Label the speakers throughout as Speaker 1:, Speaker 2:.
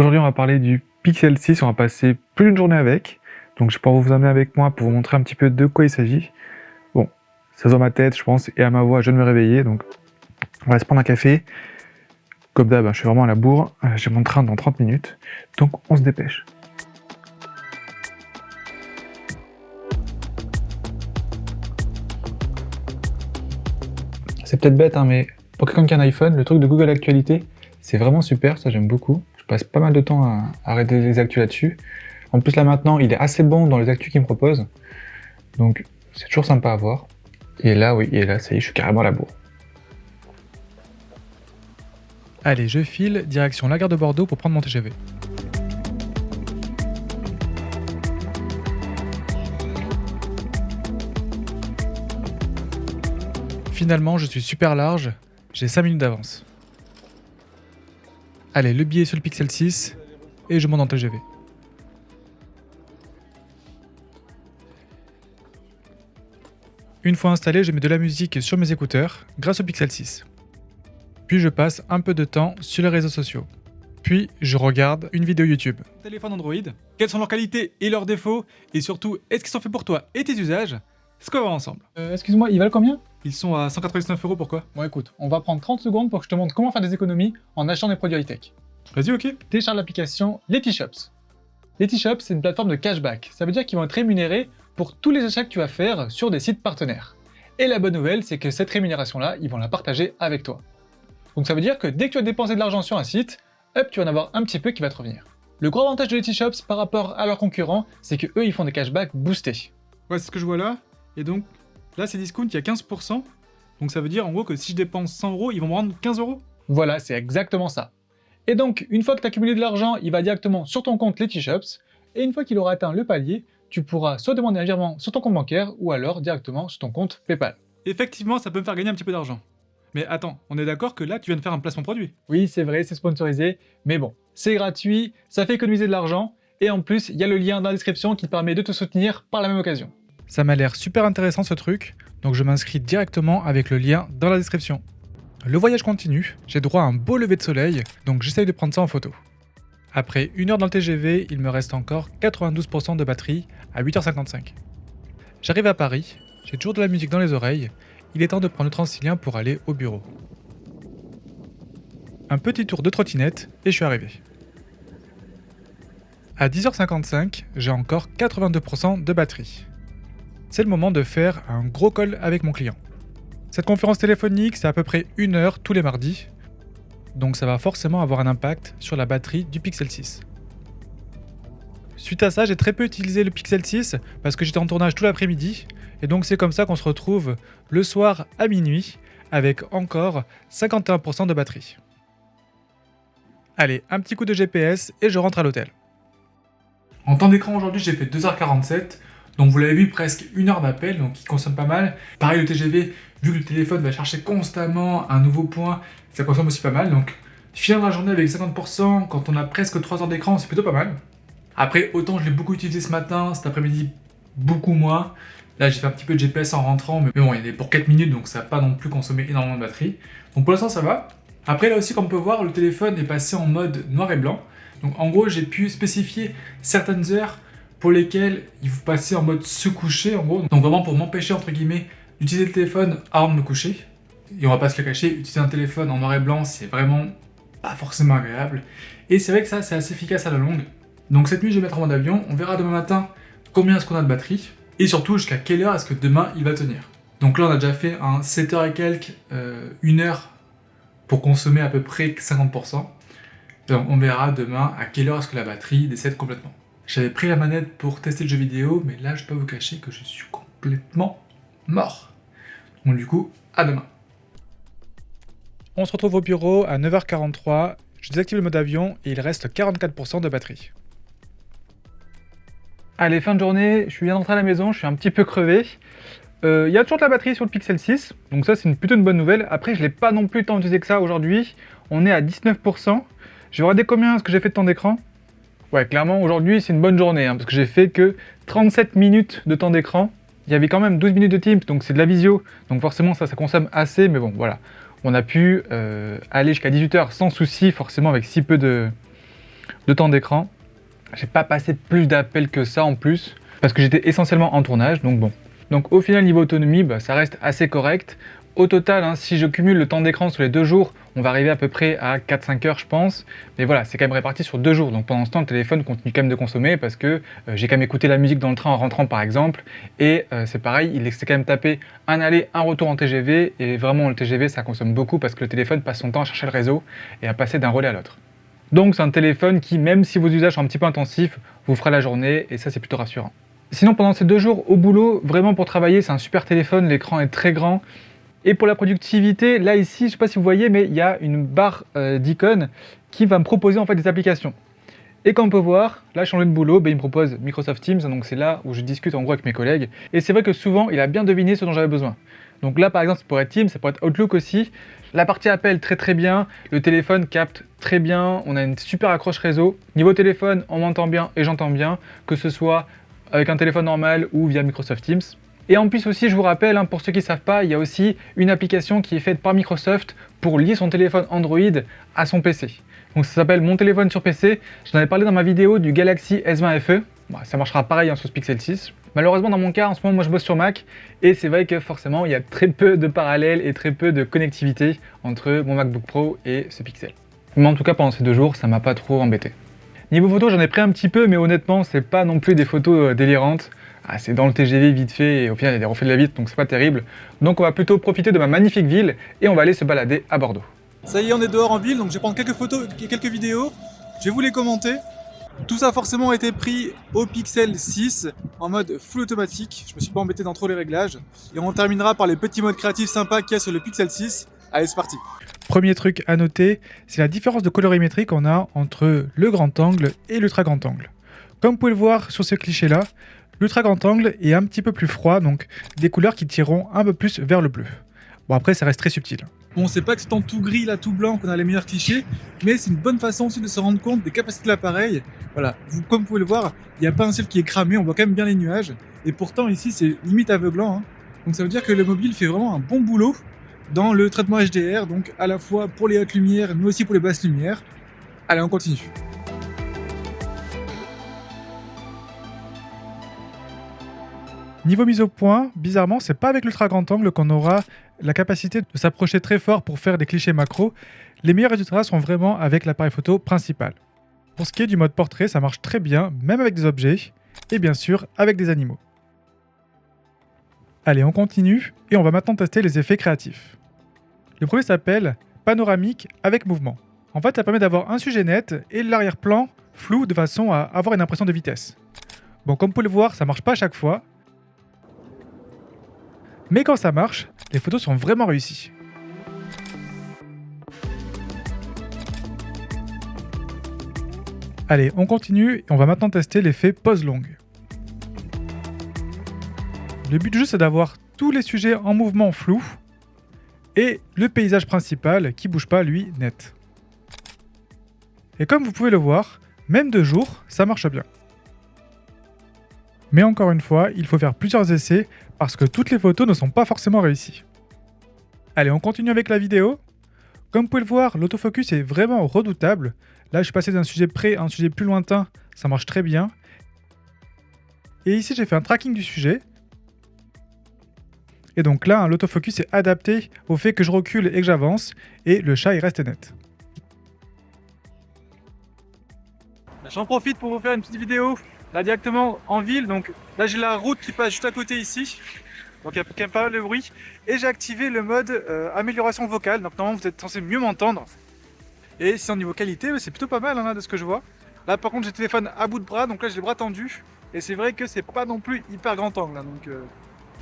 Speaker 1: Aujourd'hui, on va parler du Pixel 6, on va passer plus d'une journée avec. Donc je vais pouvoir vous emmener avec moi pour vous montrer un petit peu de quoi il s'agit. Bon, ça se voit à ma tête, je pense, et à ma voix, je viens de me réveiller. Donc on va se prendre un café. Comme d'hab, je suis vraiment à la bourre. J'ai mon train dans 30 minutes. Donc on se dépêche. C'est peut-être bête, mais pour quelqu'un qui a un iPhone, le truc de Google Actualité, c'est vraiment super, ça j'aime beaucoup. Je passe pas mal de temps à regarder les actus là-dessus. En plus là maintenant, il est assez bon dans les actus qu'il me propose. Donc c'est toujours sympa à voir. Et là, oui, ça y est, je suis carrément à la bourre.
Speaker 2: Allez, je file, direction la gare de Bordeaux pour prendre mon TGV. Finalement, je suis super large, j'ai 5 minutes d'avance. Allez, le billet sur le Pixel 6 et je monte dans le TGV. Une fois installé, je mets de la musique sur mes écouteurs grâce au Pixel 6. Puis je passe un peu de temps sur les réseaux sociaux. Puis je regarde une vidéo YouTube.
Speaker 3: Téléphone Android, quelles sont leurs qualités et leurs défauts, et surtout, est-ce qu'ils sont faits pour toi et tes usages? C'est ce qu'on va voir ensemble.
Speaker 1: Excuse-moi, ils valent combien ?
Speaker 3: Ils sont à 199 €, pourquoi?
Speaker 1: Bon écoute, on va prendre 30 secondes pour que je te montre comment faire des économies en achetant des produits high-tech.
Speaker 3: Vas-y, ok.
Speaker 1: Télécharge l'application Letyshops. Letyshops, c'est une plateforme de cashback. Ça veut dire qu'ils vont être rémunérés pour tous les achats que tu vas faire sur des sites partenaires. Et la bonne nouvelle, c'est que cette rémunération-là, ils vont la partager avec toi. Donc ça veut dire que dès que tu as dépensé de l'argent sur un site, hop, tu vas en avoir un petit peu qui va te revenir. Le gros avantage de Letyshops par rapport à leurs concurrents, c'est que eux, ils font des cashbacks boostés.
Speaker 3: Ouais, c'est ce que je vois là. Et donc, là, c'est discount, il y a 15%. Donc ça veut dire en gros que si je dépense 100 €, ils vont me rendre 15 €.
Speaker 1: Voilà, c'est exactement ça. Et donc, une fois que tu as cumulé de l'argent, il va directement sur ton compte Letyshops. Et une fois qu'il aura atteint le palier, tu pourras soit demander un virement sur ton compte bancaire ou alors directement sur ton compte PayPal.
Speaker 3: Effectivement, ça peut me faire gagner un petit peu d'argent. Mais attends, on est d'accord que là, tu viens de faire un placement produit.
Speaker 1: Oui, c'est vrai, c'est sponsorisé, mais bon, c'est gratuit, ça fait économiser de l'argent, et en plus, il y a le lien dans la description qui te permet de te soutenir par la même occasion.
Speaker 2: Ça m'a l'air super intéressant ce truc, donc je m'inscris directement avec le lien dans la description. Le voyage continue, j'ai droit à un beau lever de soleil, donc j'essaye de prendre ça en photo. Après 1 heure dans le TGV, il me reste encore 92% de batterie à 8h55. J'arrive à Paris, j'ai toujours de la musique dans les oreilles, il est temps de prendre le Transilien pour aller au bureau. Un petit tour de trottinette et je suis arrivé. À 10h55, j'ai encore 82% de batterie. C'est le moment de faire un gros call avec mon client. Cette conférence téléphonique, c'est à peu près 1 heure tous les mardis, donc ça va forcément avoir un impact sur la batterie du Pixel 6. Suite à ça, j'ai très peu utilisé le Pixel 6 parce que j'étais en tournage tout l'après-midi, et donc c'est comme ça qu'on se retrouve le soir à minuit avec encore 51% de batterie. Allez, un petit coup de GPS et je rentre à l'hôtel.
Speaker 3: En temps d'écran aujourd'hui, j'ai fait 2h47. Donc vous l'avez vu, presque 1 heure d'appel, donc il consomme pas mal. Pareil, le TGV, vu que le téléphone va chercher constamment un nouveau point, ça consomme aussi pas mal. Donc finir la journée avec 50%, quand on a presque 3 heures d'écran, c'est plutôt pas mal. Après, autant je l'ai beaucoup utilisé ce matin, cet après-midi, beaucoup moins. Là, j'ai fait un petit peu de GPS en rentrant, mais bon, il est pour 4 minutes, donc ça n'a pas non plus consommé énormément de batterie. Donc pour l'instant, ça va. Après, là aussi, comme on peut voir, le téléphone est passé en mode noir et blanc. Donc en gros, j'ai pu spécifier certaines heures pour lesquelles il faut passer en mode se coucher, en gros. Donc vraiment pour m'empêcher, entre guillemets, d'utiliser le téléphone avant de me coucher. Et on va pas se le cacher, utiliser un téléphone en noir et blanc, c'est vraiment pas forcément agréable. Et c'est vrai que ça, c'est assez efficace à la longue. Donc cette nuit, je vais mettre en mode avion. On verra demain matin combien est-ce qu'on a de batterie. Et surtout, jusqu'à quelle heure est-ce que demain, il va tenir. Donc là, on a déjà fait un 7h et quelques, 1 heure pour consommer à peu près 50%. Donc on verra demain à quelle heure est-ce que la batterie décède complètement. J'avais pris la manette pour tester le jeu vidéo, mais là je peux vous cacher que je suis complètement mort. Donc du coup, à demain.
Speaker 2: On se retrouve au bureau à 9h43, je désactive le mode avion et il reste 44% de batterie.
Speaker 1: Allez, fin de journée, je viens d'entrer à la maison, je suis un petit peu crevé. Il y a toujours de la batterie sur le Pixel 6, donc ça c'est plutôt une bonne nouvelle. Après, je l'ai pas non plus tant utilisé que ça aujourd'hui. On est à 19%. Je vais regarder combien est-ce que j'ai fait de temps d'écran. Ouais, clairement, aujourd'hui, c'est une bonne journée, parce que j'ai fait que 37 minutes de temps d'écran. Il y avait quand même 12 minutes de Teams, donc c'est de la visio. Donc forcément, ça consomme assez, mais bon, voilà. On a pu aller jusqu'à 18h sans souci, forcément, avec si peu de de temps d'écran. J'ai pas passé plus d'appels que ça en plus, parce que j'étais essentiellement en tournage, donc bon. Donc au final, niveau autonomie, ça reste assez correct. Au total, si je cumule le temps d'écran sur les 2 jours, on va arriver à peu près à 4-5 heures, je pense. Mais voilà, c'est quand même réparti sur 2 jours. Donc pendant ce temps, le téléphone continue quand même de consommer parce que j'ai quand même écouté la musique dans le train en rentrant, par exemple. Et c'est pareil, il s'est quand même tapé un aller, un retour en TGV. Et vraiment, le TGV, ça consomme beaucoup parce que le téléphone passe son temps à chercher le réseau et à passer d'un relais à l'autre. Donc c'est un téléphone qui, même si vos usages sont un petit peu intensifs, vous fera la journée et ça, c'est plutôt rassurant. Sinon, pendant ces 2 jours au boulot, vraiment pour travailler, c'est un super téléphone. L'écran est très grand. Et pour la productivité, là ici, je ne sais pas si vous voyez, mais il y a une barre d'icônes qui va me proposer en fait des applications. Et comme on peut voir, là je change de boulot, il me propose Microsoft Teams, donc c'est là où je discute en gros avec mes collègues. Et c'est vrai que souvent, il a bien deviné ce dont j'avais besoin. Donc là par exemple, ça pourrait être Teams, ça pourrait être Outlook aussi. La partie appel très bien, le téléphone capte très bien, on a une super accroche réseau. Niveau téléphone, on m'entend bien et j'entends bien, que ce soit avec un téléphone normal ou via Microsoft Teams. Et en plus aussi, je vous rappelle, pour ceux qui ne savent pas, il y a aussi une application qui est faite par Microsoft pour lier son téléphone Android à son PC. Donc ça s'appelle Mon téléphone sur PC. J'en avais parlé dans ma vidéo du Galaxy S20 FE. Ça marchera pareil sur ce Pixel 6. Malheureusement, dans mon cas, en ce moment, moi je bosse sur Mac. Et c'est vrai que forcément, il y a très peu de parallèles et très peu de connectivité entre mon MacBook Pro et ce Pixel. Mais en tout cas, pendant ces 2 jours, ça m'a pas trop embêté. Niveau photo, j'en ai pris un petit peu, mais honnêtement, c'est pas non plus des photos délirantes. C'est dans le TGV vite fait et au final il y a des reflets de la vitre donc c'est pas terrible. Donc on va plutôt profiter de ma magnifique ville et on va aller se balader à Bordeaux.
Speaker 2: Ça y est, on est dehors en ville, donc je vais prendre quelques photos et quelques vidéos. Je vais vous les commenter. Tout ça forcément a été pris au Pixel 6 en mode full automatique. Je me suis pas embêté dans trop les réglages. Et on terminera par les petits modes créatifs sympas qu'il y a sur le Pixel 6. Allez, c'est parti. Premier truc à noter, c'est la différence de colorimétrie qu'on a entre le grand angle et l'ultra grand angle. Comme vous pouvez le voir sur ce cliché-là, l'ultra grand angle est un petit peu plus froid, donc des couleurs qui tireront un peu plus vers le bleu. Bon, après, ça reste très subtil. Bon, c'est pas que c'est en tout gris, là, tout blanc, qu'on a les meilleurs clichés, mais c'est une bonne façon aussi de se rendre compte des capacités de l'appareil. Voilà, comme vous pouvez le voir, il n'y a pas un ciel qui est cramé, on voit quand même bien les nuages, et pourtant ici, c'est limite aveuglant. Donc ça veut dire que le mobile fait vraiment un bon boulot dans le traitement HDR, donc à la fois pour les hautes lumières, mais aussi pour les basses lumières. Allez, on continue. Niveau mise au point, bizarrement, c'est pas avec l'ultra grand angle qu'on aura la capacité de s'approcher très fort pour faire des clichés macro. Les meilleurs résultats sont vraiment avec l'appareil photo principal. Pour ce qui est du mode portrait, ça marche très bien, même avec des objets, et bien sûr avec des animaux. Allez, on continue, et on va maintenant tester les effets créatifs. Le premier s'appelle panoramique avec mouvement. En fait, ça permet d'avoir un sujet net et l'arrière-plan flou de façon à avoir une impression de vitesse. Bon, comme vous pouvez le voir, ça marche pas à chaque fois, mais quand ça marche, les photos sont vraiment réussies. Allez, on continue et on va maintenant tester l'effet pause longue. Le but du jeu, c'est d'avoir tous les sujets en mouvement flou et le paysage principal qui bouge pas, lui, net. Et comme vous pouvez le voir, même de jour, ça marche bien. Mais encore une fois, il faut faire plusieurs essais parce que toutes les photos ne sont pas forcément réussies. Allez, on continue avec la vidéo. Comme vous pouvez le voir, l'autofocus est vraiment redoutable. Là, je suis passé d'un sujet près à un sujet plus lointain, ça marche très bien. Et ici, j'ai fait un tracking du sujet. Et donc là, l'autofocus est adapté au fait que je recule et que j'avance, et le chat, il reste net. J'en profite pour vous faire une petite vidéo. Là directement en ville, donc là j'ai la route qui passe juste à côté ici, donc il y a quand même pas mal de bruit, et j'ai activé le mode amélioration vocale, donc normalement vous êtes censé mieux m'entendre, et si en niveau qualité c'est plutôt pas mal là, de ce que je vois. Là par contre j'ai le téléphone à bout de bras, donc là j'ai les bras tendus, et c'est vrai que c'est pas non plus hyper grand angle, là, donc,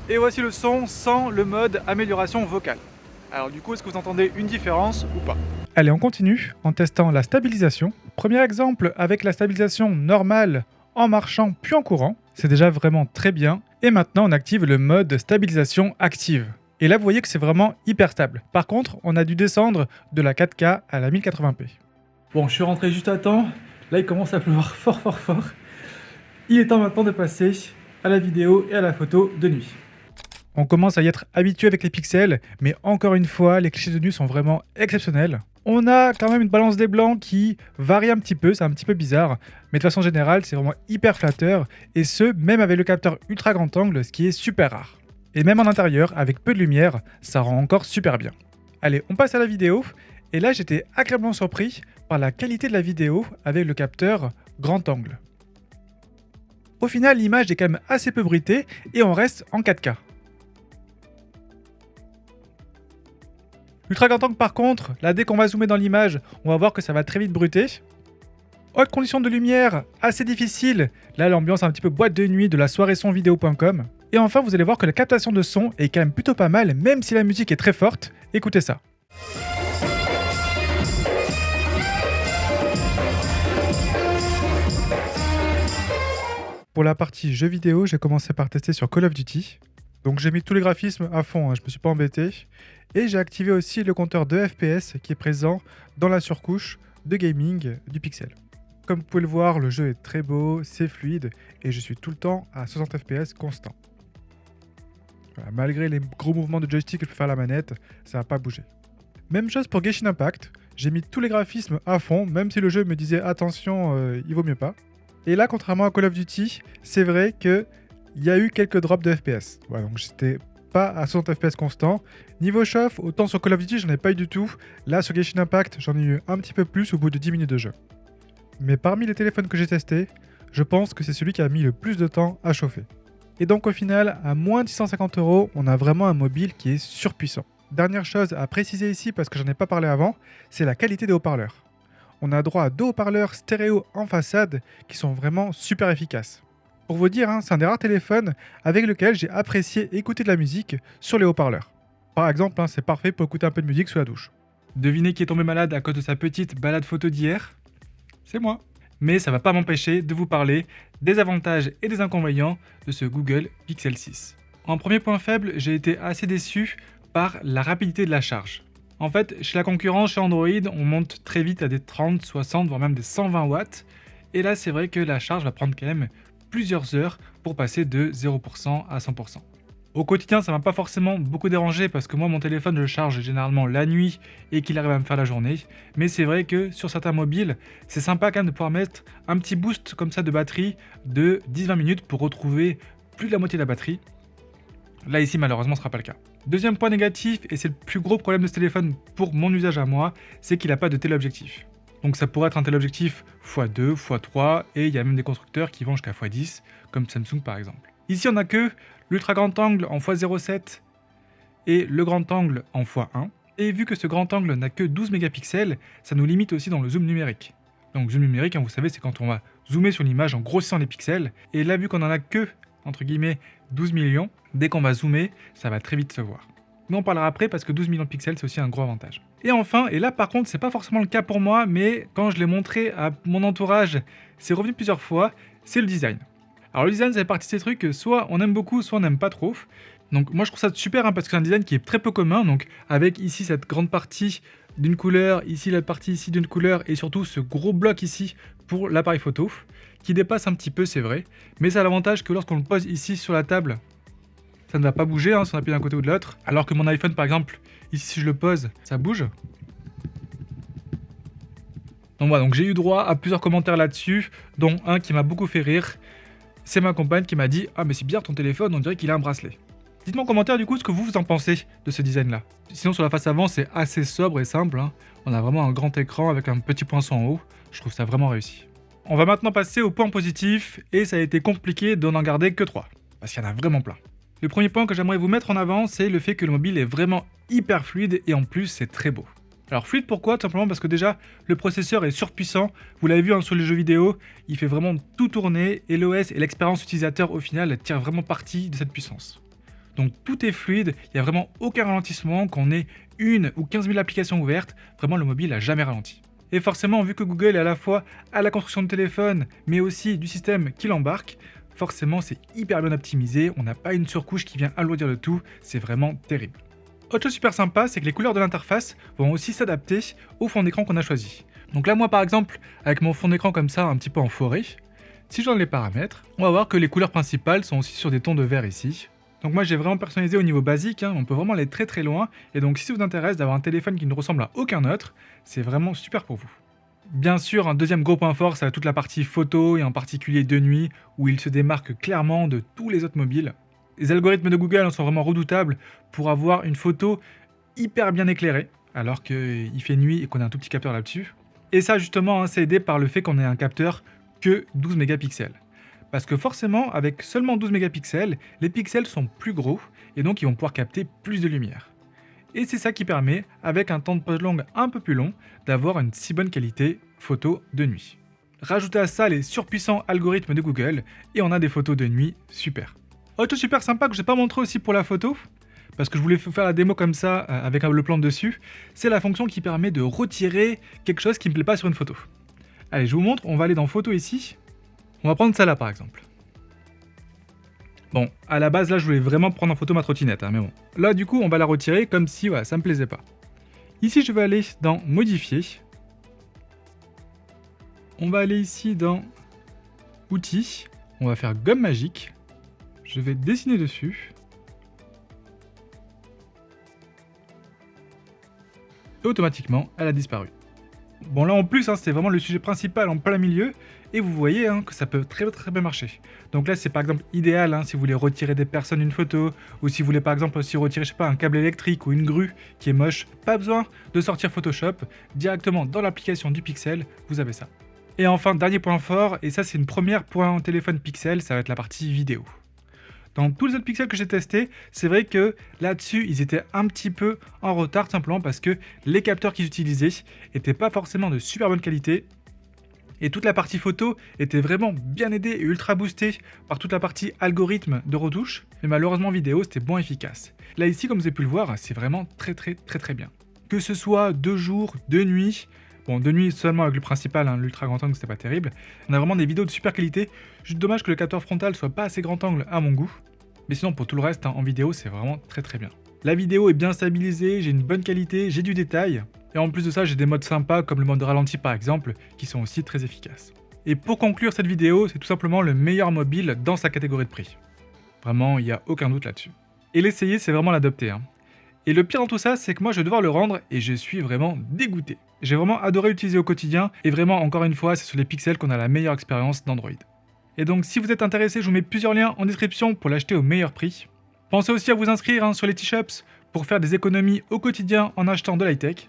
Speaker 2: Et voici le son sans le mode amélioration vocale. Alors du coup, est-ce que vous entendez une différence ou pas? Allez, on continue en testant la stabilisation. Premier exemple avec la stabilisation normale en marchant puis en courant. C'est déjà vraiment très bien. Et maintenant, on active le mode stabilisation active. Et là, vous voyez que c'est vraiment hyper stable. Par contre, on a dû descendre de la 4K à la 1080p. Bon, je suis rentré juste à temps. Là, il commence à pleuvoir fort. Il est temps maintenant de passer à la vidéo et à la photo de nuit. On commence à y être habitué avec les pixels, mais encore une fois, les clichés de nuit sont vraiment exceptionnels. On a quand même une balance des blancs qui varie un petit peu, c'est un petit peu bizarre, mais de façon générale, c'est vraiment hyper flatteur, et ce, même avec le capteur ultra grand angle, ce qui est super rare. Et même en intérieur, avec peu de lumière, ça rend encore super bien. Allez, on passe à la vidéo, et là j'étais agréablement surpris par la qualité de la vidéo avec le capteur grand angle. Au final, l'image est quand même assez peu bruitée, et on reste en 4K. L'ultra grand angle par contre, là dès qu'on va zoomer dans l'image, on va voir que ça va très vite bruiter. Haute condition de lumière, assez difficile, là l'ambiance un petit peu boîte de nuit de la soirée sonvideo.com. Et enfin vous allez voir que la captation de son est quand même plutôt pas mal, même si la musique est très forte, écoutez ça. Pour la partie jeux vidéo, j'ai commencé par tester sur Call of Duty. Donc j'ai mis tous les graphismes à fond, je me suis pas embêté. Et j'ai activé aussi le compteur de FPS qui est présent dans la surcouche de gaming du Pixel. Comme vous pouvez le voir, le jeu est très beau, c'est fluide et je suis tout le temps à 60 FPS constant. Voilà, malgré les gros mouvements de joystick que je peux faire à la manette, ça va pas bouger. Même chose pour Genshin Impact, j'ai mis tous les graphismes à fond, même si le jeu me disait attention, il vaut mieux pas. Et là, contrairement à Call of Duty, c'est vrai qu'il y a eu quelques drops de FPS. Voilà, donc j'étais pas à 60 FPS constant. Niveau chauffe, autant sur Call of Duty, j'en ai pas eu du tout. Là, sur Genshin Impact, j'en ai eu un petit peu plus au bout de 10 minutes de jeu. Mais parmi les téléphones que j'ai testés, je pense que c'est celui qui a mis le plus de temps à chauffer. Et donc au final, à moins de 650 €, on a vraiment un mobile qui est surpuissant. Dernière chose à préciser ici, parce que j'en ai pas parlé avant, c'est la qualité des haut-parleurs. On a droit à 2 haut-parleurs stéréo en façade qui sont vraiment super efficaces. Pour vous dire, c'est un des rares téléphones avec lequel j'ai apprécié écouter de la musique sur les haut-parleurs. Par exemple, c'est parfait pour écouter un peu de musique sous la douche.
Speaker 1: Devinez qui est tombé malade à cause de sa petite balade photo d'hier? C'est moi. Mais ça va pas m'empêcher de vous parler des avantages et des inconvénients de ce Google Pixel 6. En premier point faible, j'ai été assez déçu par la rapidité de la charge. En fait, chez la concurrence, chez Android, on monte très vite à des 30, 60, voire même des 120 watts. Et là, c'est vrai que la charge va prendre quand même plusieurs heures pour passer de 0% à 100%. Au quotidien, ça m'a pas forcément beaucoup dérangé parce que moi, mon téléphone, je le charge généralement la nuit et qu'il arrive à me faire la journée. Mais c'est vrai que sur certains mobiles, c'est sympa quand même de pouvoir mettre un petit boost comme ça de batterie de 10-20 minutes pour retrouver plus de la moitié de la batterie. Là, ici, malheureusement, ce ne sera pas le cas. Deuxième point négatif, et c'est le plus gros problème de ce téléphone pour mon usage à moi, c'est qu'il n'a pas de téléobjectif. Donc ça pourrait être un téléobjectif x2, x3, et il y a même des constructeurs qui vont jusqu'à x10, comme Samsung par exemple. Ici, on n'a que l'ultra grand angle en x0,7 et le grand angle en x1. Et vu que ce grand angle n'a que 12 mégapixels, ça nous limite aussi dans le zoom numérique. Donc zoom numérique, vous savez, c'est quand on va zoomer sur l'image en grossissant les pixels. Et là, vu qu'on en a que, entre guillemets, 12 millions, dès qu'on va zoomer, ça va très vite se voir. Mais on parlera après parce que 12 millions de pixels, c'est aussi un gros avantage. Et enfin, et là par contre, c'est pas forcément le cas pour moi, mais quand je l'ai montré à mon entourage, c'est revenu plusieurs fois, c'est le design. Alors le design, ça fait partie de ces trucs que soit on aime beaucoup, soit on n'aime pas trop. Donc moi je trouve ça super parce que c'est un design qui est très peu commun, donc avec ici cette grande partie d'une couleur, ici la partie ici d'une couleur, et surtout ce gros bloc ici pour l'appareil photo, qui dépasse un petit peu, c'est vrai, mais ça a l'avantage que lorsqu'on le pose ici sur la table, ça ne va pas bouger si on appuie d'un côté ou de l'autre, alors que mon iPhone par exemple, ici si je le pose, ça bouge. Donc voilà, donc j'ai eu droit à plusieurs commentaires là-dessus, dont un qui m'a beaucoup fait rire. C'est ma compagne qui m'a dit « Ah mais c'est bizarre ton téléphone, on dirait qu'il a un bracelet ». Dites-moi en commentaire du coup ce que vous en pensez de ce design-là. Sinon sur la face avant, c'est assez sobre et simple. On a vraiment un grand écran avec un petit poinçon en haut. Je trouve ça vraiment réussi. On va maintenant passer au point positif, et ça a été compliqué d'en garder que 3, parce qu'il y en a vraiment plein. Le premier point que j'aimerais vous mettre en avant, c'est le fait que le mobile est vraiment hyper fluide, et en plus c'est très beau. Alors fluide pourquoi? Tout simplement parce que déjà, le processeur est surpuissant, vous l'avez vu sur les jeux vidéo, il fait vraiment tout tourner, et l'OS et l'expérience utilisateur au final tirent vraiment parti de cette puissance. Donc tout est fluide, il n'y a vraiment aucun ralentissement, qu'on ait 1 ou 15 000 applications ouvertes, vraiment le mobile n'a jamais ralenti. Et forcément, vu que Google est à la fois à la construction de téléphone, mais aussi du système qui l'embarque, forcément c'est hyper bien optimisé, on n'a pas une surcouche qui vient alourdir le tout, c'est vraiment terrible. Autre chose super sympa, c'est que les couleurs de l'interface vont aussi s'adapter au fond d'écran qu'on a choisi. Donc là moi par exemple, avec mon fond d'écran comme ça, un petit peu en forêt, si je donne les paramètres, on va voir que les couleurs principales sont aussi sur des tons de vert ici. Donc moi j'ai vraiment personnalisé au niveau basique, hein, on peut vraiment aller très très loin, et donc si ça vous intéresse d'avoir un téléphone qui ne ressemble à aucun autre, c'est vraiment super pour vous. Bien sûr, un deuxième gros point fort, c'est toute la partie photo, et en particulier de nuit, où il se démarque clairement de tous les autres mobiles. Les algorithmes de Google sont vraiment redoutables pour avoir une photo hyper bien éclairée, alors qu'il fait nuit et qu'on a un tout petit capteur là-dessus. Et ça justement, hein, c'est aidé par le fait qu'on ait un capteur que 12 mégapixels. Parce que forcément, avec seulement 12 mégapixels, les pixels sont plus gros et donc ils vont pouvoir capter plus de lumière. Et c'est ça qui permet, avec un temps de pause longue un peu plus long, d'avoir une si bonne qualité photo de nuit. Rajoutez à ça les surpuissants algorithmes de Google et on a des photos de nuit super. Autre chose super sympa que je n'ai pas montré aussi pour la photo, parce que je voulais vous faire la démo comme ça avec le plan dessus, c'est la fonction qui permet de retirer quelque chose qui ne me plaît pas sur une photo. Allez, je vous montre, on va aller dans photo ici. On va prendre ça là par exemple. Bon, à la base là je voulais vraiment prendre en photo ma trottinette, hein, mais bon. Là du coup on va la retirer comme si ça me plaisait pas. Ici je vais aller dans modifier. On va aller ici dans outils. On va faire gomme magique. Je vais dessiner dessus. Et automatiquement elle a disparu. Bon là en plus, hein, c'est vraiment le sujet principal en plein milieu, et vous voyez que ça peut très bien marcher. Donc là c'est par exemple idéal si vous voulez retirer des personnes une photo, ou si vous voulez par exemple aussi retirer je sais pas un câble électrique ou une grue qui est moche, pas besoin de sortir Photoshop, directement dans l'application du Pixel, vous avez ça. Et enfin dernier point fort, et ça c'est une première pour un téléphone Pixel, ça va être la partie vidéo. Dans tous les autres pixels que j'ai testés, c'est vrai que là-dessus, ils étaient un petit peu en retard, simplement parce que les capteurs qu'ils utilisaient n'étaient pas forcément de super bonne qualité. Et toute la partie photo était vraiment bien aidée et ultra boostée par toute la partie algorithme de retouche. Mais malheureusement, vidéo, c'était moins efficace. Là, ici, comme vous avez pu le voir, c'est vraiment très bien. Que ce soit de jour, de nuit. Bon, de nuit seulement avec le principal, l'ultra grand angle, c'était pas terrible. On a vraiment des vidéos de super qualité. Juste dommage que le capteur frontal soit pas assez grand angle à mon goût. Mais sinon, pour tout le reste, en vidéo, c'est vraiment très bien. La vidéo est bien stabilisée, j'ai une bonne qualité, j'ai du détail. Et en plus de ça, j'ai des modes sympas comme le mode ralenti par exemple, qui sont aussi très efficaces. Et pour conclure cette vidéo, c'est tout simplement le meilleur mobile dans sa catégorie de prix. Vraiment, il n'y a aucun doute là-dessus. Et l'essayer, c'est vraiment l'adopter. Et le pire dans tout ça, c'est que moi, je vais devoir le rendre et je suis vraiment dégoûté. J'ai vraiment adoré l'utiliser au quotidien, et vraiment, encore une fois, c'est sur les pixels qu'on a la meilleure expérience d'Android. Et donc si vous êtes intéressé, je vous mets plusieurs liens en description pour l'acheter au meilleur prix. Pensez aussi à vous inscrire sur les T-Shops pour faire des économies au quotidien en achetant de l'high-tech.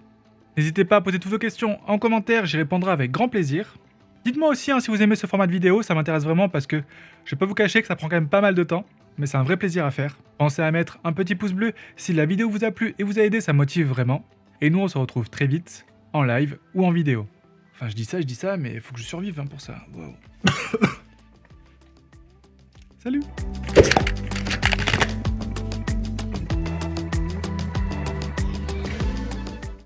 Speaker 1: N'hésitez pas à poser toutes vos questions en commentaire, j'y répondrai avec grand plaisir. Dites-moi aussi si vous aimez ce format de vidéo, ça m'intéresse vraiment parce que je vais pas vous cacher que ça prend quand même pas mal de temps, mais c'est un vrai plaisir à faire. Pensez à mettre un petit pouce bleu si la vidéo vous a plu et vous a aidé, ça motive vraiment. Et nous on se retrouve très vite, en live ou en vidéo. Enfin je dis ça, mais il faut que je survive pour ça. Wow. Salut!